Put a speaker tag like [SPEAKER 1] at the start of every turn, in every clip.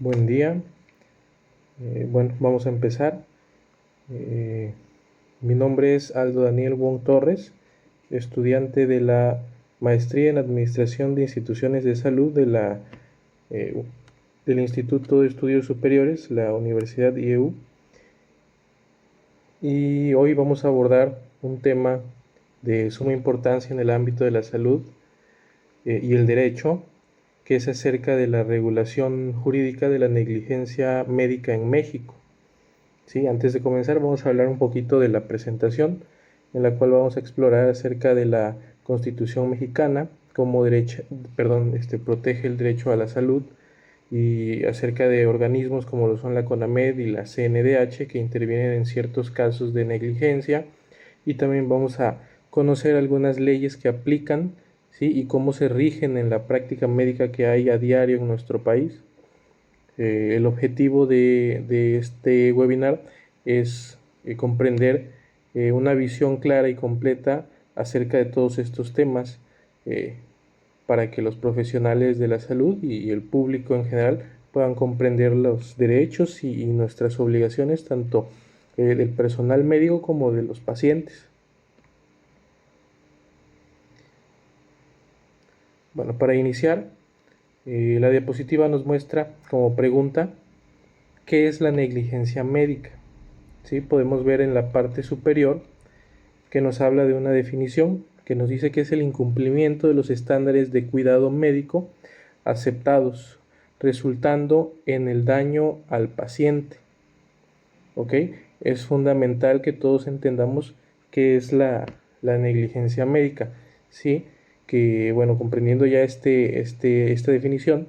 [SPEAKER 1] Buen día. Bueno, vamos a empezar. Eh, Mi nombre es Aldo Daniel Wong Torres, estudiante de la Maestría en Administración de Instituciones de Salud eh, del Instituto de Estudios Superiores, la Universidad IEU. Y hoy vamos a abordar un tema de suma importancia en el ámbito de la salud y el derecho, que es acerca de la regulación jurídica de la negligencia médica en México. Sí, antes de comenzar vamos a hablar un poquito de la presentación, en la cual vamos a explorar acerca de la Constitución mexicana, cómo protege el derecho a la salud, y acerca de organismos como lo son la CONAMED y la CNDH, que intervienen en ciertos casos de negligencia, y también vamos a conocer algunas leyes que aplican, ¿sí? Y cómo se rigen en la práctica médica que hay a diario en nuestro país. El objetivo de este webinar es comprender una visión clara y completa acerca de todos estos temas, eh, para que los profesionales de la salud y el público en general puedan comprender los derechos y nuestras obligaciones, tanto del personal médico como de los pacientes. Bueno, para iniciar, la diapositiva nos muestra como pregunta: ¿qué es la negligencia médica? ¿Sí? Podemos ver en la parte superior que nos habla de una definición que nos dice que es el incumplimiento de los estándares de cuidado médico aceptados, resultando en el daño al paciente. ¿Ok? Es fundamental que todos entendamos qué es la negligencia médica, ¿sí? Que, bueno, comprendiendo ya esta definición,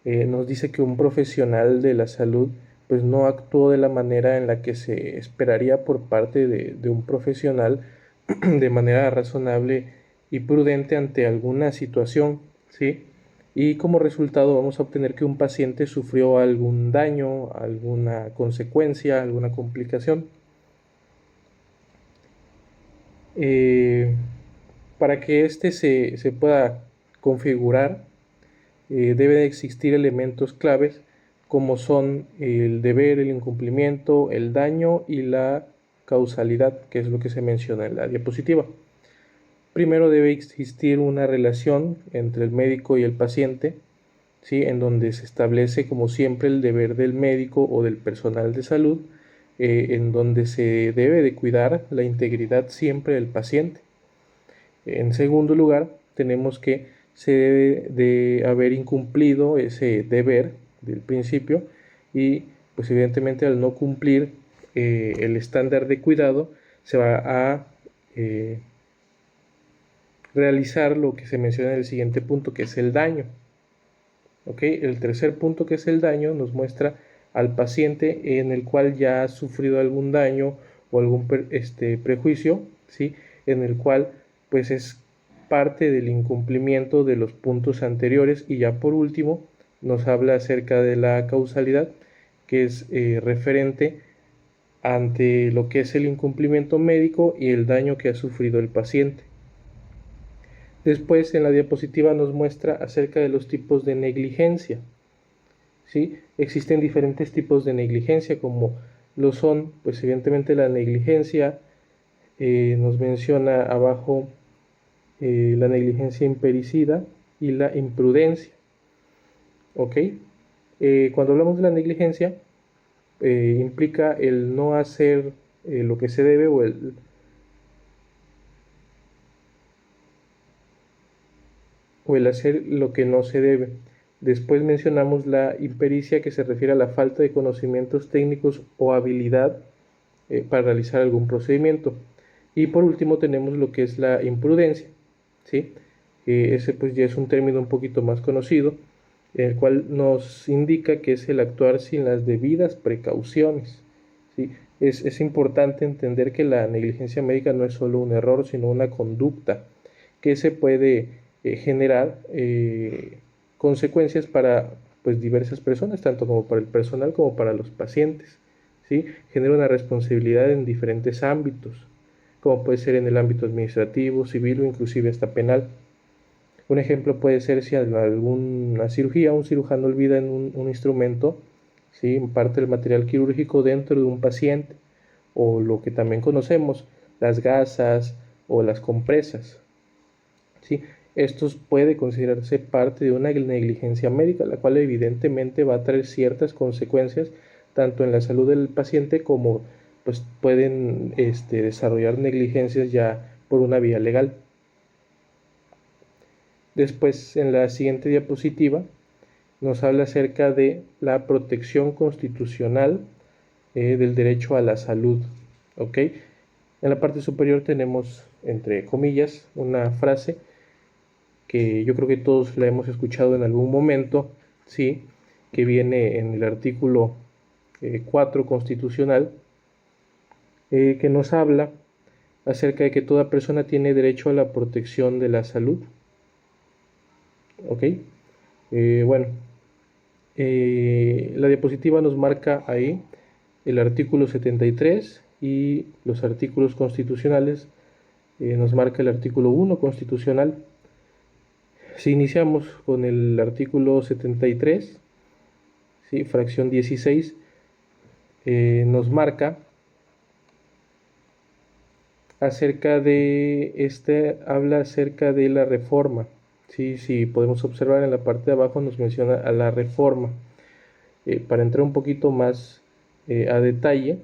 [SPEAKER 1] nos dice que un profesional de la salud pues no actuó de la manera en la que se esperaría por parte de un profesional de manera razonable y prudente ante alguna situación, ¿sí? Y como resultado vamos a obtener que un paciente sufrió algún daño, alguna consecuencia, alguna complicación. Eh, para que se pueda configurar, debe de existir elementos claves como son el deber, el incumplimiento, el daño y la causalidad, que es lo que se menciona en la diapositiva. Primero debe existir una relación entre el médico y el paciente, ¿sí? En donde se establece, como siempre, el deber del médico o del personal de salud, en donde se debe de cuidar la integridad siempre del paciente. En segundo lugar, tenemos que se debe de haber incumplido ese deber del principio, y pues evidentemente al no cumplir el estándar de cuidado se va a realizar lo que se menciona en el siguiente punto, que es el daño. ¿Okay? El tercer punto, que es el daño, nos muestra al paciente en el cual ya ha sufrido algún daño o algún prejuicio, ¿sí? En el cual pues es parte del incumplimiento de los puntos anteriores. Y ya por último nos habla acerca de la causalidad, que es referente ante lo que es el incumplimiento médico y el daño que ha sufrido el paciente. Después, en la diapositiva nos muestra acerca de los tipos de negligencia, ¿sí? Existen diferentes tipos de negligencia, como lo son, pues evidentemente la negligencia, nos menciona abajo la negligencia impericida y la imprudencia. ¿Ok? Cuando hablamos de la negligencia, implica el no hacer lo que se debe, o el hacer lo que no se debe. Después mencionamos la impericia, que se refiere a la falta de conocimientos técnicos o habilidad para realizar algún procedimiento. Y por último tenemos lo que es la imprudencia, ¿sí? Ese pues ya es un término un poquito más conocido, el cual nos indica que es el actuar sin las debidas precauciones, ¿sí? Es importante entender que la negligencia médica no es solo un error, sino una conducta que se puede generar consecuencias para pues diversas personas, tanto como para el personal como para los pacientes, ¿sí? Genera una responsabilidad en diferentes ámbitos, como puede ser en el ámbito administrativo, civil o inclusive hasta penal. Un ejemplo puede ser si en alguna cirugía un cirujano olvida en un instrumento, ¿sí?, parte del material quirúrgico dentro de un paciente, o lo que también conocemos, las gasas o las compresas, ¿sí? Estos puede considerarse parte de una negligencia médica, la cual evidentemente va a traer ciertas consecuencias tanto en la salud del paciente como pues pueden desarrollar negligencias ya por una vía legal. Después, en la siguiente diapositiva, nos habla acerca de la protección constitucional del derecho a la salud. ¿Ok? En la parte superior tenemos, entre comillas, una frase que yo creo que todos la hemos escuchado en algún momento, ¿sí?, que viene en el artículo 4 constitucional, que nos habla acerca de que toda persona tiene derecho a la protección de la salud. ¿Ok? Bueno, la diapositiva nos marca ahí el artículo 73 y los artículos constitucionales. Nos marca el artículo 1 constitucional. Si iniciamos con el artículo 73, ¿sí?, fracción 16, nos marca acerca de habla acerca de la reforma. Sí, sí, podemos observar en la parte de abajo nos menciona a la reforma. Para entrar un poquito más a detalle,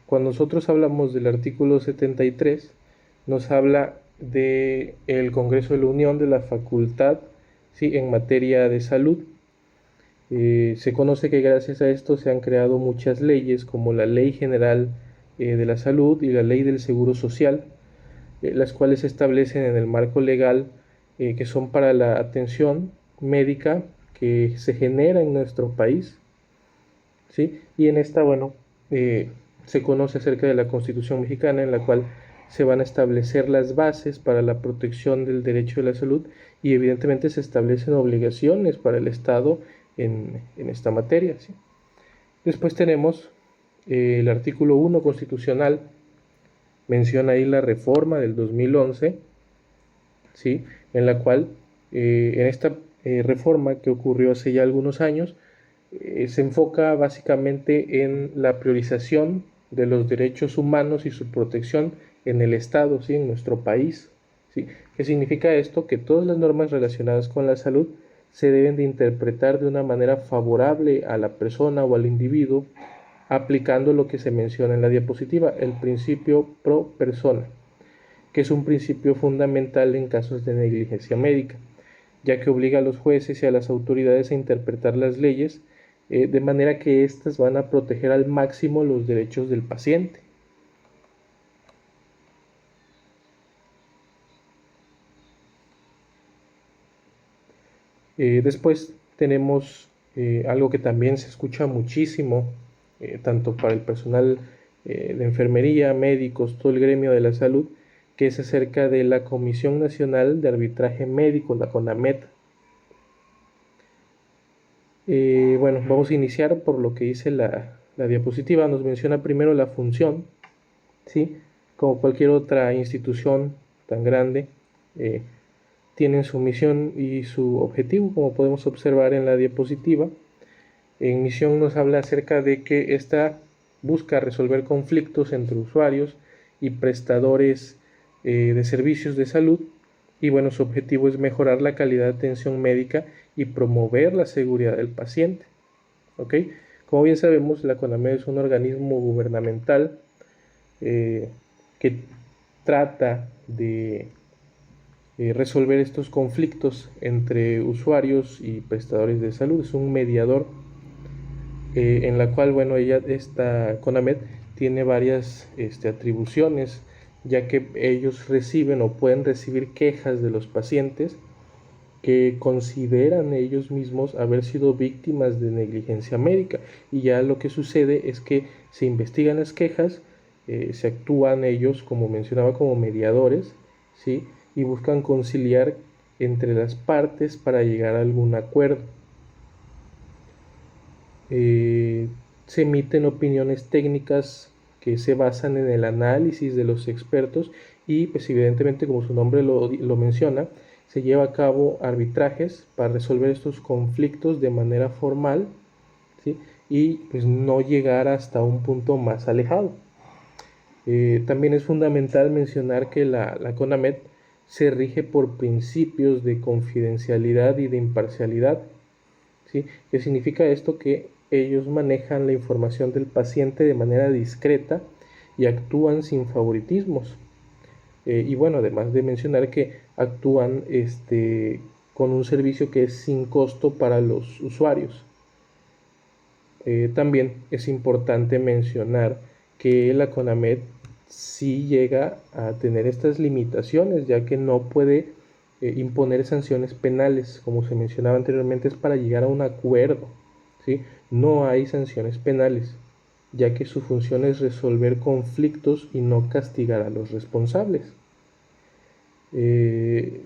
[SPEAKER 1] cuando nosotros hablamos del artículo 73, nos habla de el Congreso de la Unión, de la facultad, ¿sí?, en materia de salud. Se conoce que gracias a esto se han creado muchas leyes, como la Ley General de la Salud y la Ley del Seguro Social, las cuales se establecen en el marco legal que son para la atención médica que se genera en nuestro país, ¿sí? Y en esta, bueno, se conoce acerca de la Constitución mexicana, en la cual se van a establecer las bases para la protección del derecho de la salud y evidentemente se establecen obligaciones para el Estado en esta materia, ¿sí? Después tenemos el artículo 1 constitucional, menciona ahí la reforma del 2011, ¿sí?, en la cual en esta reforma que ocurrió hace ya algunos años, se enfoca básicamente en la priorización de los derechos humanos y su protección en el Estado, ¿sí?, en nuestro país, ¿sí? ¿Qué significa esto? Que todas las normas relacionadas con la salud se deben de interpretar de una manera favorable a la persona o al individuo, aplicando lo que se menciona en la diapositiva, el principio pro persona, que es un principio fundamental en casos de negligencia médica, ya que obliga a los jueces y a las autoridades a interpretar las leyes de manera que éstas van a proteger al máximo los derechos del paciente. Después tenemos algo que también se escucha muchísimo, tanto para el personal de enfermería, médicos, todo el gremio de la salud, que es acerca de la Comisión Nacional de Arbitraje Médico, la CONAMET. Bueno, vamos a iniciar por lo que dice la diapositiva. Nos menciona primero la función, ¿sí? Como cualquier otra institución tan grande, tienen su misión y su objetivo, como podemos observar en la diapositiva. En misión nos habla acerca de que esta busca resolver conflictos entre usuarios y prestadores de servicios de salud, y bueno, su objetivo es mejorar la calidad de atención médica y promover la seguridad del paciente. ¿Ok? Como bien sabemos, la CONAMED es un organismo gubernamental que trata de resolver estos conflictos entre usuarios y prestadores de salud. Es un mediador en la cual, bueno, esta CONAMED tiene varias atribuciones, ya que ellos reciben o pueden recibir quejas de los pacientes que consideran ellos mismos haber sido víctimas de negligencia médica, y ya lo que sucede es que se investigan las quejas, se actúan ellos, como mencionaba, como mediadores, ¿sí?, y buscan conciliar entre las partes para llegar a algún acuerdo. Se emiten opiniones técnicas que se basan en el análisis de los expertos y pues evidentemente, como su nombre lo menciona, se lleva a cabo arbitrajes para resolver estos conflictos de manera formal, ¿sí? Y pues no llegar hasta un punto más alejado. También es fundamental mencionar que la CONAMED se rige por principios de confidencialidad y de imparcialidad, ¿sí? ¿Qué significa esto? Que ellos manejan la información del paciente de manera discreta y actúan sin favoritismos. Y bueno, además de mencionar que actúan con un servicio que es sin costo para los usuarios. También es importante mencionar que la CONAMED sí llega a tener estas limitaciones, ya que no puede imponer sanciones penales, como se mencionaba anteriormente, es para llegar a un acuerdo, ¿sí? No hay sanciones penales, ya que su función es resolver conflictos y no castigar a los responsables.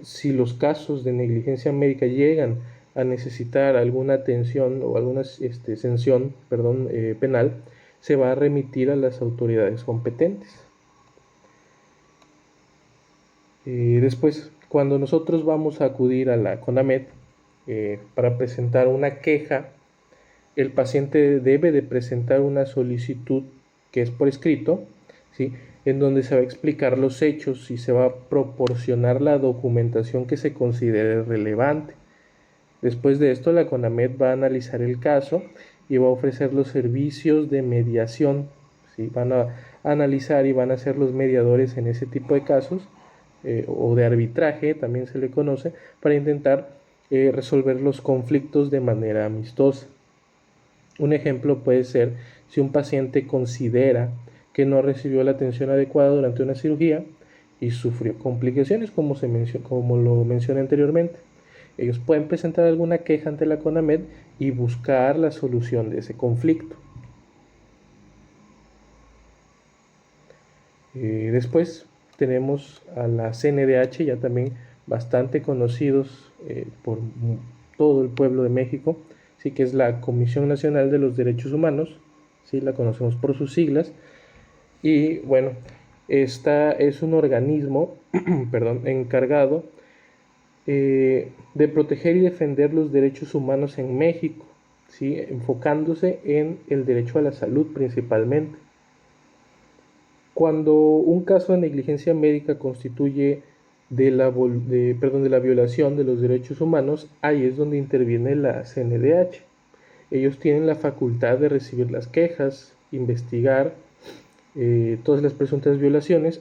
[SPEAKER 1] Si los casos de negligencia médica llegan a necesitar alguna atención o alguna sanción, penal, se va a remitir a las autoridades competentes. Después, cuando nosotros vamos a acudir a la CONAMED para presentar una queja, el paciente debe de presentar una solicitud que es por escrito, ¿sí? En donde se va a explicar los hechos y se va a proporcionar la documentación que se considere relevante. Después de esto, la CONAMED va a analizar el caso y va a ofrecer los servicios de mediación, ¿sí? Van a analizar y van a ser los mediadores en ese tipo de casos, o de arbitraje, también se le conoce, para intentar resolver los conflictos de manera amistosa. Un ejemplo puede ser si un paciente considera que no recibió la atención adecuada durante una cirugía y sufrió complicaciones, como lo mencioné anteriormente. Ellos pueden presentar alguna queja ante la CONAMED y buscar la solución de ese conflicto. Después tenemos a la CNDH, ya también bastante conocidos por todo el pueblo de México, ¿sí? Que es la Comisión Nacional de los Derechos Humanos, ¿sí? La conocemos por sus siglas. Y bueno, esta es un organismo encargado de proteger y defender los derechos humanos en México, ¿sí? Enfocándose en el derecho a la salud principalmente. Cuando un caso de negligencia médica constituye de la violación de los derechos humanos, ahí es donde interviene la CNDH. Ellos tienen la facultad de recibir las quejas, investigar todas las presuntas violaciones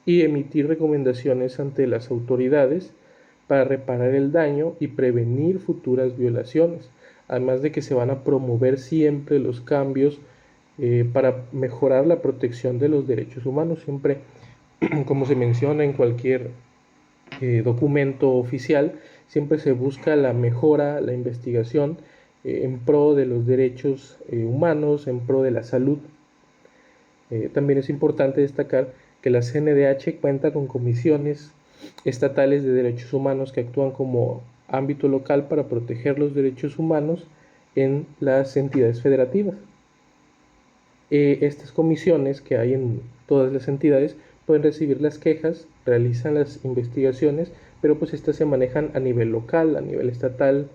[SPEAKER 1] y emitir recomendaciones ante las autoridades para reparar el daño y prevenir futuras violaciones, además de que se van a promover siempre los cambios para mejorar la protección de los derechos humanos, siempre como se menciona en cualquier documento oficial, siempre se busca la mejora, la investigación en pro de los derechos humanos, en pro de la salud. También es importante destacar que la CNDH cuenta con comisiones estatales de derechos humanos que actúan como ámbito local para proteger los derechos humanos en las entidades federativas. Estas comisiones que hay en todas las entidades pueden recibir las quejas, realizan las investigaciones, pero pues estas se manejan a nivel local, a nivel estatal,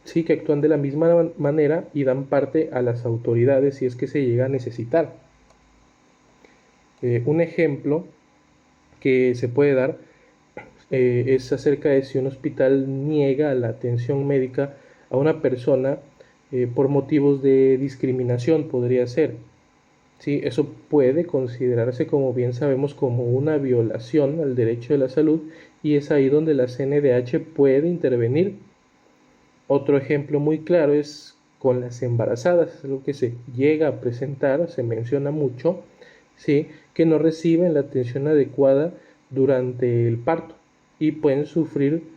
[SPEAKER 1] sí, que actúan de la misma manera y dan parte a las autoridades si es que se llega a necesitar. Un ejemplo que se puede dar es acerca de si un hospital niega la atención médica a una persona por motivos de discriminación, podría ser. ¿Sí? Eso puede considerarse, como bien sabemos, como una violación al derecho de la salud, y es ahí donde la CNDH puede intervenir. Otro ejemplo muy claro es con las embarazadas, es algo que se llega a presentar, se menciona mucho, ¿sí? Que no reciben la atención adecuada durante el parto y pueden sufrir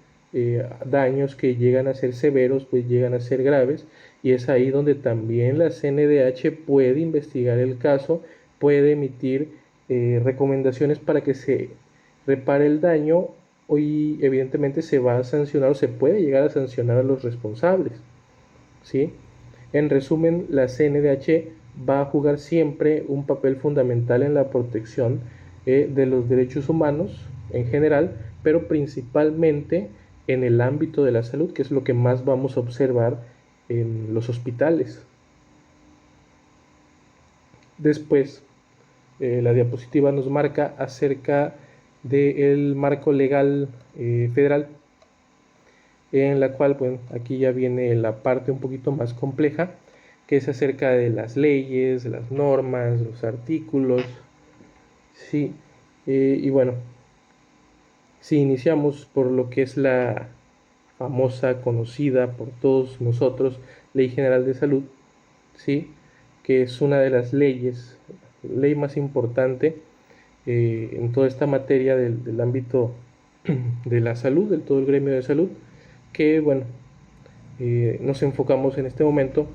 [SPEAKER 1] daños que llegan a ser severos, pues llegan a ser graves, y es ahí donde también la CNDH puede investigar el caso, puede emitir recomendaciones para que se repare el daño, y evidentemente se va a sancionar o se puede llegar a sancionar a los responsables, ¿sí? En resumen, la CNDH va a jugar siempre un papel fundamental en la protección de los derechos humanos en general, pero principalmente en el ámbito de la salud, que es lo que más vamos a observar en los hospitales. Después, la diapositiva nos marca acerca del marco legal federal, en la cual, bueno, aquí ya viene la parte un poquito más compleja, que es acerca de las leyes, las normas, los artículos, sí, y bueno, si iniciamos por lo que es la famosa, conocida por todos nosotros, Ley General de Salud, sí, que es una de las leyes, ley más importante en toda esta materia del ámbito de la salud, del todo el gremio de salud, que bueno, nos enfocamos en este momento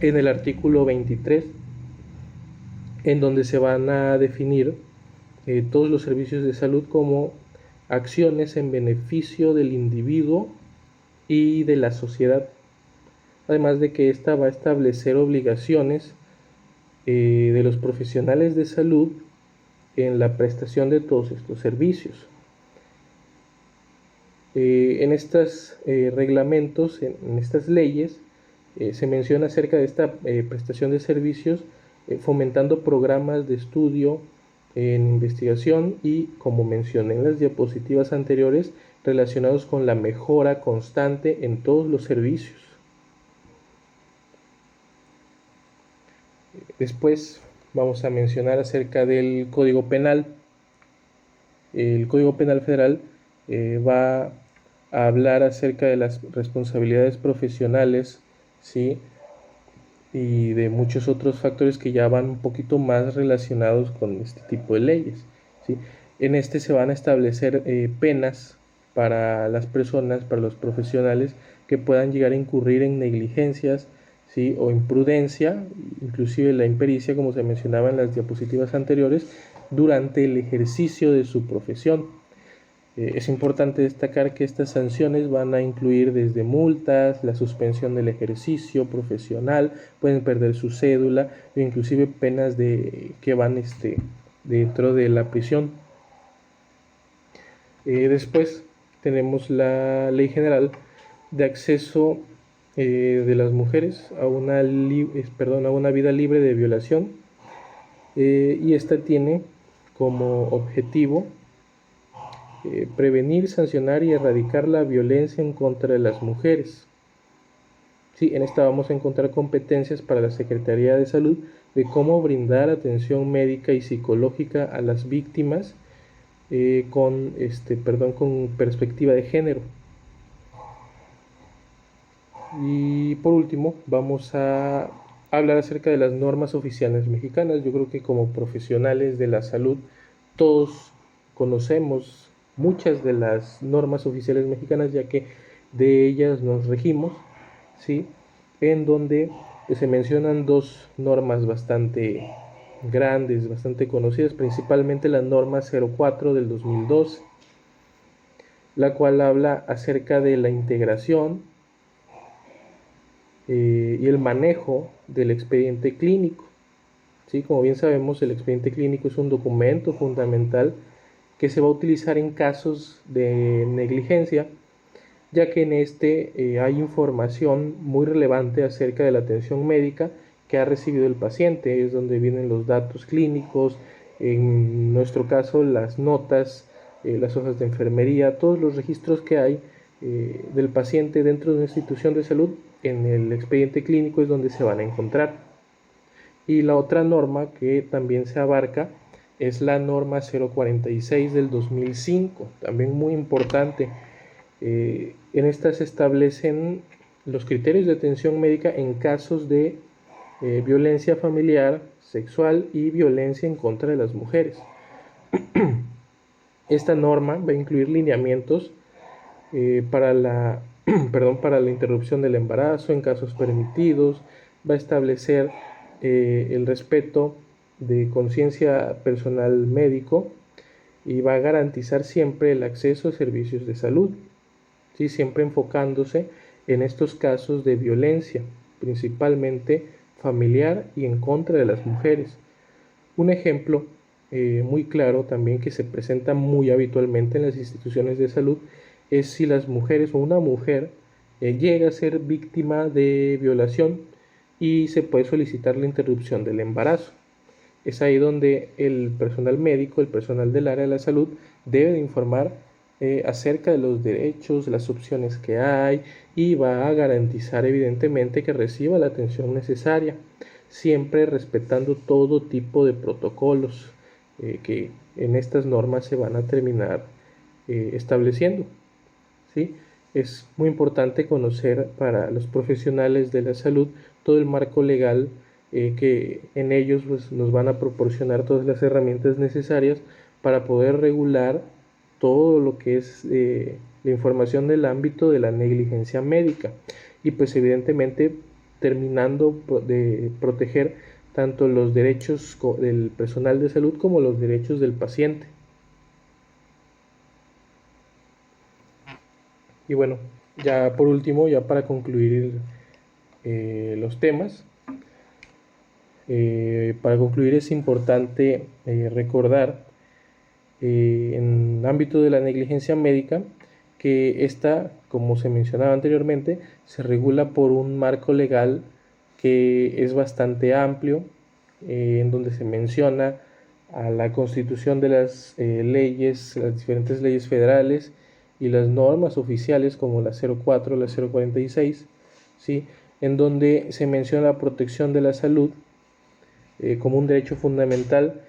[SPEAKER 1] en el artículo 23, en donde se van a definir todos los servicios de salud como acciones en beneficio del individuo y de la sociedad, además de que ésta va a establecer obligaciones de los profesionales de salud en la prestación de todos estos servicios. En estos reglamentos, en estas leyes, se menciona acerca de esta prestación de servicios, fomentando programas de estudio en investigación y, como mencioné en las diapositivas anteriores, relacionados con la mejora constante en todos los servicios. Después vamos a mencionar acerca del Código Penal. El Código Penal Federal va a hablar acerca de las responsabilidades profesionales, ¿sí? Y de muchos otros factores que ya van un poquito más relacionados con este tipo de leyes, ¿sí? En este se van a establecer penas para las personas, para los profesionales que puedan llegar a incurrir en negligencias, ¿sí? O imprudencia, inclusive la impericia, como se mencionaba en las diapositivas anteriores, durante el ejercicio de su profesión. Es importante destacar que estas sanciones van a incluir desde multas, la suspensión del ejercicio profesional, pueden perder su cédula o inclusive penas que van dentro de la prisión. Después tenemos la Ley General de Acceso de las Mujeres a una vida libre de violación, y esta tiene como objetivo prevenir, sancionar y erradicar la violencia en contra de las mujeres. Sí, en esta vamos a encontrar competencias para la Secretaría de Salud de cómo brindar atención médica y psicológica a las víctimas con perspectiva de género. Y por último, vamos a hablar acerca de las normas oficiales mexicanas. Yo creo que como profesionales de la salud, todos conocemos muchas de las normas oficiales mexicanas, ya que de ellas nos regimos, ¿sí? En donde se mencionan dos normas bastante grandes, bastante conocidas, principalmente la norma 04 del 2012, la cual habla acerca de la integración y el manejo del expediente clínico. ¿Sí? Como bien sabemos, el expediente clínico es un documento fundamental que se va a utilizar en casos de negligencia, ya que en este hay información muy relevante acerca de la atención médica que ha recibido el paciente. Es donde vienen los datos clínicos, en nuestro caso las notas, las hojas de enfermería, todos los registros que hay del paciente dentro de una institución de salud. En el expediente clínico es donde se van a encontrar. Y la otra norma que también se abarca es la norma 046 del 2005, también muy importante. En esta se establecen los criterios de atención médica en casos de violencia familiar, sexual y violencia en contra de las mujeres. Esta norma va a incluir lineamientos para la interrupción del embarazo en casos permitidos, va a establecer el respeto de conciencia personal médico y va a garantizar siempre el acceso a servicios de salud, ¿sí? Siempre enfocándose en estos casos de violencia, principalmente familiar y en contra de las mujeres. Un ejemplo muy claro también que se presenta muy habitualmente en las instituciones de salud es si las mujeres o una mujer llega a ser víctima de violación y se puede solicitar la interrupción del embarazo. Es ahí donde el personal médico, el personal del área de la salud, debe de informar acerca de los derechos, las opciones que hay y va a garantizar evidentemente que reciba la atención necesaria, siempre respetando todo tipo de protocolos que en estas normas se van a terminar estableciendo. ¿Sí? Es muy importante conocer para los profesionales de la salud todo el marco legal que en ellos pues, nos van a proporcionar todas las herramientas necesarias para poder regular todo lo que es la información del ámbito de la negligencia médica y pues evidentemente terminando de proteger tanto los derechos del personal de salud como los derechos del paciente. Y bueno, ya por último, ya para concluir los temas, para concluir es importante recordar en el ámbito de la negligencia médica que esta, como se mencionaba anteriormente, se regula por un marco legal que es bastante amplio, en donde se menciona a la constitución de las leyes, las diferentes leyes federales y las normas oficiales como la 04, la 046, ¿sí? En donde se menciona la protección de la salud como un derecho fundamental,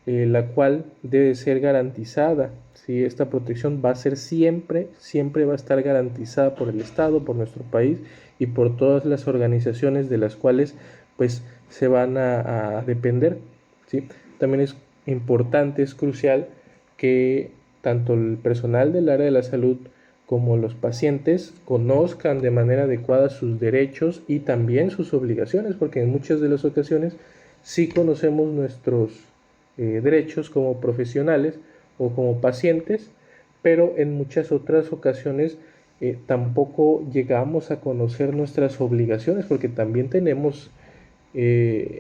[SPEAKER 1] la cual debe ser garantizada. ¿Sí? Esta protección va a ser siempre, siempre va a estar garantizada por el Estado, por nuestro país y por todas las organizaciones de las cuales pues se van a depender. ¿Sí? También es importante, es crucial que tanto el personal del área de la salud como los pacientes conozcan de manera adecuada sus derechos y también sus obligaciones, porque en muchas de las ocasiones sí conocemos nuestros derechos como profesionales o como pacientes, pero en muchas otras ocasiones tampoco llegamos a conocer nuestras obligaciones, porque también tenemos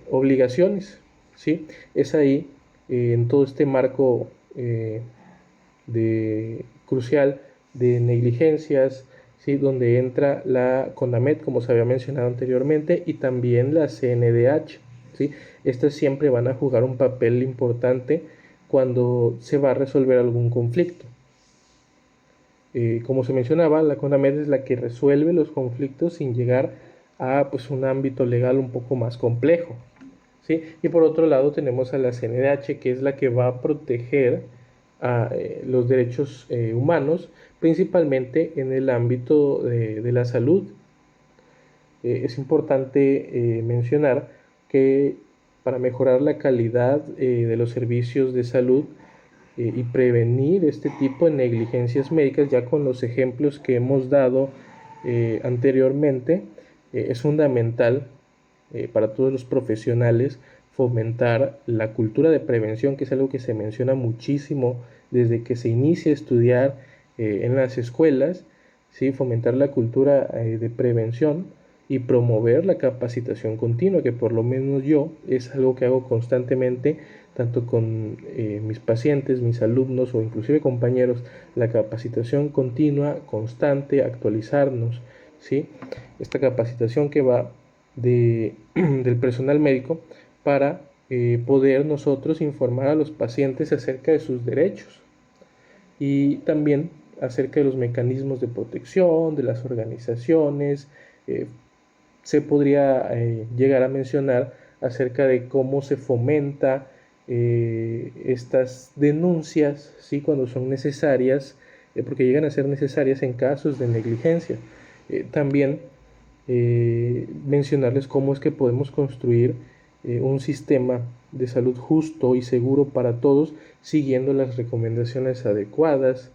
[SPEAKER 1] obligaciones, ¿sí? Es ahí, en todo este marco crucial de negligencias, ¿sí? Donde entra la CONAMED, como se había mencionado anteriormente, y también la CNDH, ¿sí? Estas siempre van a jugar un papel importante cuando se va a resolver algún conflicto. Como se mencionaba, la CONAMED es la que resuelve los conflictos sin llegar a pues, un ámbito legal un poco más complejo, ¿sí? Y por otro lado tenemos a la CNDH, que es la que va a proteger a los derechos humanos, principalmente en el ámbito de la salud. Es importante mencionar que para mejorar la calidad de los servicios de salud y prevenir este tipo de negligencias médicas, ya con los ejemplos que hemos dado anteriormente, es fundamental para todos los profesionales fomentar la cultura de prevención, que es algo que se menciona muchísimo desde que se inicia a estudiar en las escuelas, ¿sí? Fomentar la cultura de prevención y promover la capacitación continua, que por lo menos yo es algo que hago constantemente, tanto con mis pacientes, mis alumnos o inclusive compañeros, la capacitación continua, constante, actualizarnos, ¿sí? Esta capacitación que va del personal médico para poder nosotros informar a los pacientes acerca de sus derechos y también acerca de los mecanismos de protección, de las organizaciones. Se podría llegar a mencionar acerca de cómo se fomenta estas denuncias, ¿sí? Cuando son necesarias, porque llegan a ser necesarias en casos de negligencia. También mencionarles cómo es que podemos construir un sistema de salud justo y seguro para todos, siguiendo las recomendaciones adecuadas,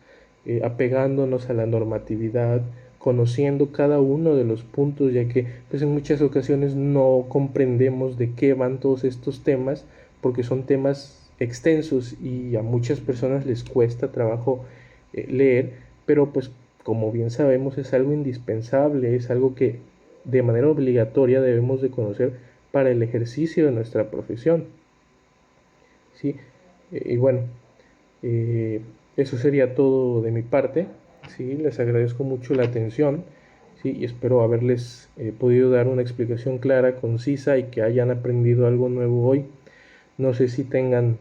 [SPEAKER 1] apegándonos a la normatividad, conociendo cada uno de los puntos, ya que pues en muchas ocasiones no comprendemos de qué van todos estos temas, porque son temas extensos y a muchas personas les cuesta trabajo leer, pero pues como bien sabemos es algo indispensable, es algo que de manera obligatoria debemos de conocer para el ejercicio de nuestra profesión, ¿sí? Y bueno, eso sería todo de mi parte. ¿Sí? Les agradezco mucho la atención. ¿Sí? Y espero haberles podido dar una explicación clara, concisa y que hayan aprendido algo nuevo hoy. No sé si tengan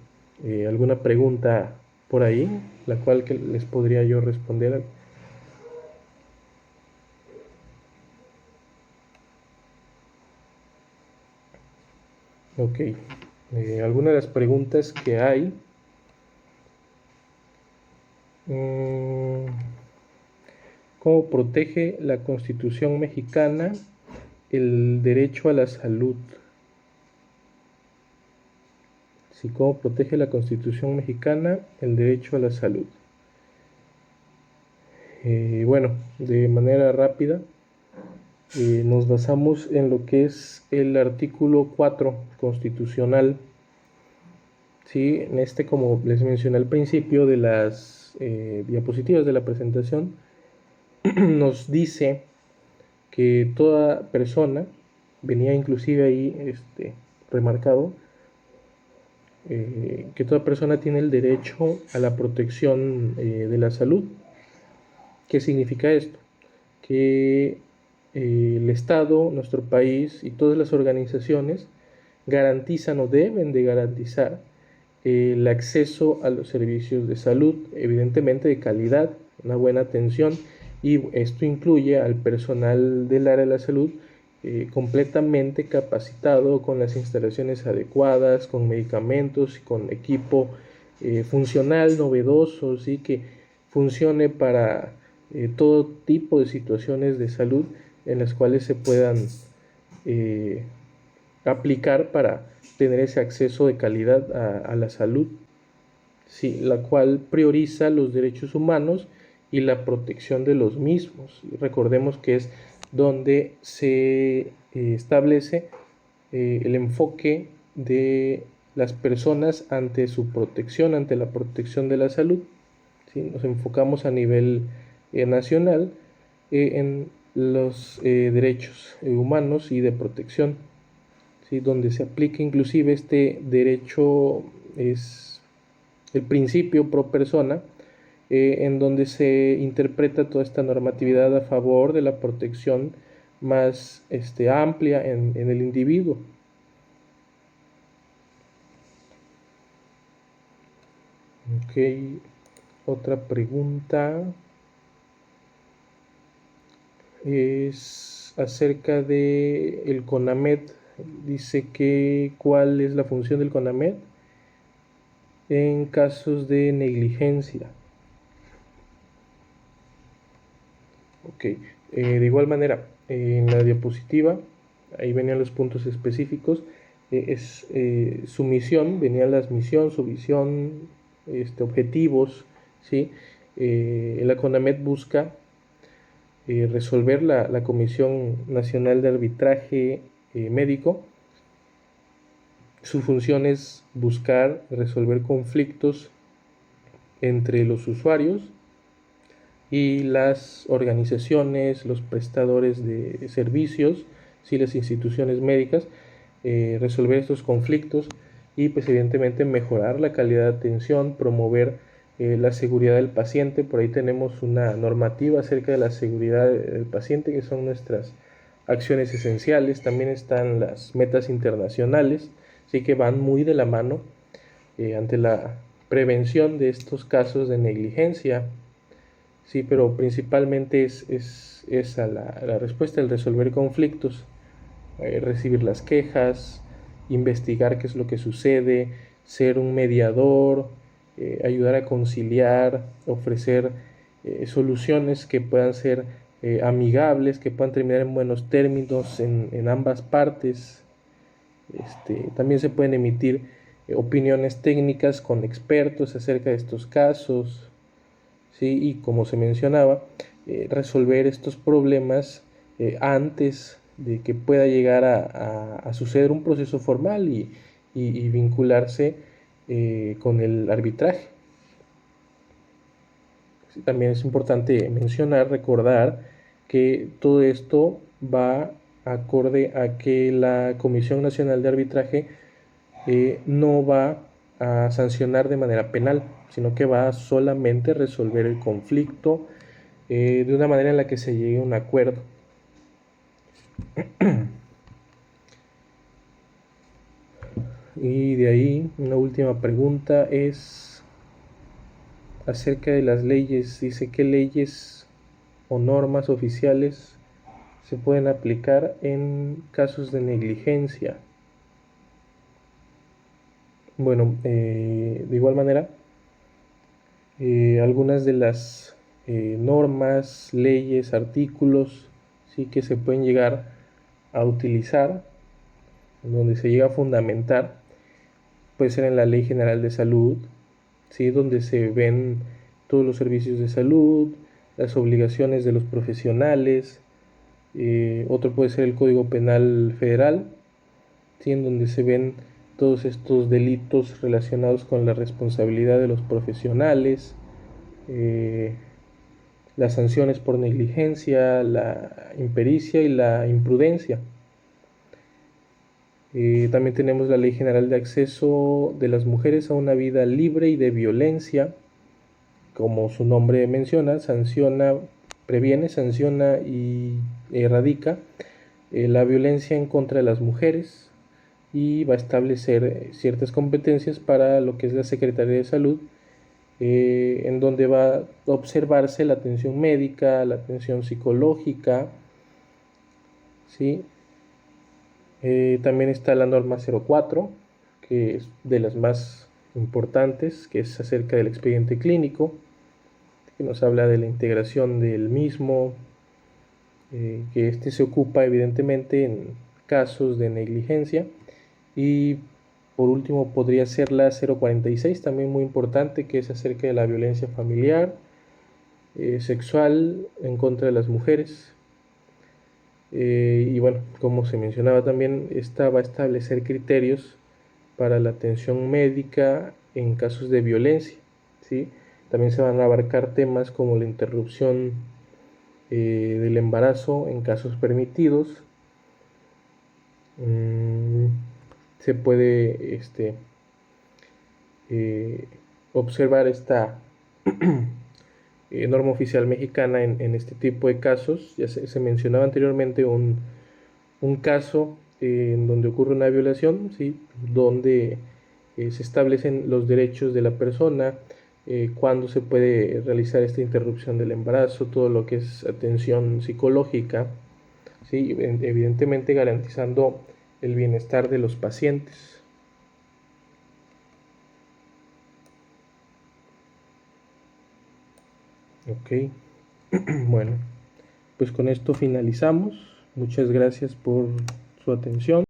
[SPEAKER 1] alguna pregunta por ahí, la cual que les podría yo responder. Ok, algunas de las preguntas que hay. mm, ¿Cómo protege la Constitución mexicana el derecho a la salud? Sí, ¿cómo protege la Constitución mexicana el derecho a la salud? Bueno, de manera rápida, nos basamos en lo que es el artículo 4 constitucional. Sí, en este, como les mencioné al principio de las diapositivas de la presentación, nos dice que toda persona, venía inclusive ahí remarcado, que toda persona tiene el derecho a la protección de la salud. ¿Qué significa esto? Que el Estado, nuestro país y todas las organizaciones garantizan o deben de garantizar el acceso a los servicios de salud, evidentemente de calidad, una buena atención, y esto incluye al personal del área de la salud completamente capacitado, con las instalaciones adecuadas, con medicamentos, con equipo funcional, novedoso, ¿sí? Que funcione para todo tipo de situaciones de salud en las cuales se puedan eh, aplicar para tener ese acceso de calidad a la salud, sí, la cual prioriza los derechos humanos y la protección de los mismos. Recordemos que es donde se establece el enfoque de las personas ante su protección, ante la protección de la salud. ¿Sí? Nos enfocamos a nivel nacional en los derechos humanos y de protección, ¿sí? Donde se aplica inclusive este derecho, es el principio pro persona, en donde se interpreta toda esta normatividad a favor de la protección más amplia en el individuo. Ok, otra pregunta es acerca de el CONAMED. Dice que cuál es la función del CONAMED en casos de negligencia. Ok, de igual manera, en la diapositiva, ahí venían los puntos específicos, su misión, venían las misión, su visión, objetivos, ¿sí? La CONAMED busca resolver la Comisión Nacional de Arbitraje Médico. Su función es buscar resolver conflictos entre los usuarios y las organizaciones, los prestadores de servicios, sí, las instituciones médicas, resolver estos conflictos y pues evidentemente mejorar la calidad de atención, promover la seguridad del paciente. Por ahí tenemos una normativa acerca de la seguridad del paciente, que son nuestras acciones esenciales. También están las metas internacionales, así que van muy de la mano ante la prevención de estos casos de negligencia. Sí, pero principalmente es esa la respuesta, el resolver conflictos, recibir las quejas, investigar qué es lo que sucede, ser un mediador, ayudar a conciliar, ofrecer soluciones que puedan ser amigables, que puedan terminar en buenos términos en ambas partes. También se pueden emitir opiniones técnicas con expertos acerca de estos casos. ¿Sí? Y como se mencionaba, resolver estos problemas antes de que pueda llegar a suceder un proceso formal y vincularse con el arbitraje. Sí, también es importante mencionar, recordar que todo esto va acorde a que la Comisión Nacional de Arbitraje no va a sancionar de manera penal, sino que va a solamente resolver el conflicto de una manera en la que se llegue a un acuerdo. Y de ahí una última pregunta es acerca de las leyes. Dice, ¿qué leyes o normas oficiales se pueden aplicar en casos de negligencia? Bueno, de igual manera, algunas de las normas, leyes, artículos, sí, que se pueden llegar a utilizar, donde se llega a fundamentar, puede ser en la Ley General de Salud, ¿sí? Donde se ven todos los servicios de salud, las obligaciones de los profesionales. Otro puede ser el Código Penal Federal, ¿sí? En donde se ven todos estos delitos relacionados con la responsabilidad de los profesionales, las sanciones por negligencia, la impericia y la imprudencia. También tenemos la Ley General de Acceso de las Mujeres a una Vida Libre y de Violencia. Como su nombre menciona, previene, sanciona y erradica la violencia en contra de las mujeres, y va a establecer ciertas competencias para lo que es la Secretaría de Salud, en donde va a observarse la atención médica, la atención psicológica, ¿sí? También está la norma 04, que es de las más importantes, que es acerca del expediente clínico, que nos habla de la integración del mismo, que este se ocupa evidentemente en casos de negligencia. Y por último podría ser la 046, también muy importante, que es acerca de la violencia familiar, sexual en contra de las mujeres. Y bueno, como se mencionaba también, esta va a establecer criterios para la atención médica en casos de violencia, ¿sí? También se van a abarcar temas como la interrupción del embarazo en casos permitidos. Se puede observar esta norma oficial mexicana en este tipo de casos. Ya se mencionaba anteriormente un caso en donde ocurre una violación, ¿sí? Donde se establecen los derechos de la persona, cuándo se puede realizar esta interrupción del embarazo, todo lo que es atención psicológica, ¿sí? Evidentemente garantizando el bienestar de los pacientes. Ok, bueno, pues con esto finalizamos. Muchas gracias por su atención.